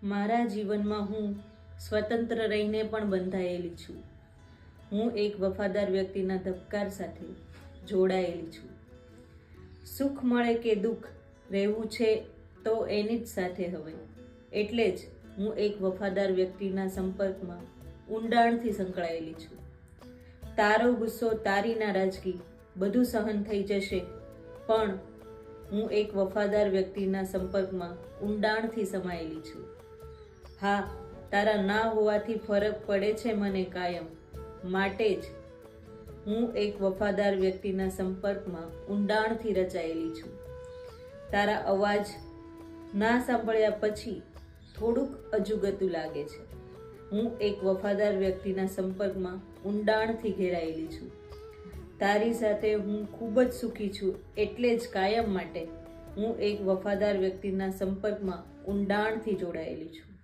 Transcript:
મારા જીવનમાં હું સ્વતંત્ર રહીને પણ બંધાયેલી છું. હું એક વફાદાર વ્યક્તિના ધબકાર સાથે જોડાયેલી છું. સુખ મળે કે દુઃખ, રહેવું છે તો એની જ સાથે હવે. એટલે જ હું એક વફાદાર વ્યક્તિના સંપર્કમાં ઊંડાણથી સંકળાયેલી છું. તારો ગુસ્સો, તારી નારાજગી બધું સહન થઈ જશે, પણ હું એક વફાદાર વ્યક્તિના સંપર્કમાં ઊંડાણથી સમાયેલી છું. હા, તારા ના હોવાથી ફરક પડે છે મને કાયમ, માટે જ હું એક વફાદાર વ્યક્તિના સંપર્કમાં ઊંડાણથી રચાયેલી છું. તારા અવાજ ના સાંભળ્યા પછી થોડુંક અજુગતું લાગે છે. હું એક વફાદાર વ્યક્તિના સંપર્કમાં ઊંડાણથી ઘેરાયેલી છું. તારી સાથે હું ખૂબ જ સુખી છું, એટલે જ કાયમ માટે હું એક વફાદાર વ્યક્તિના સંપર્કમાં ઊંડાણથી જોડાયેલી છું.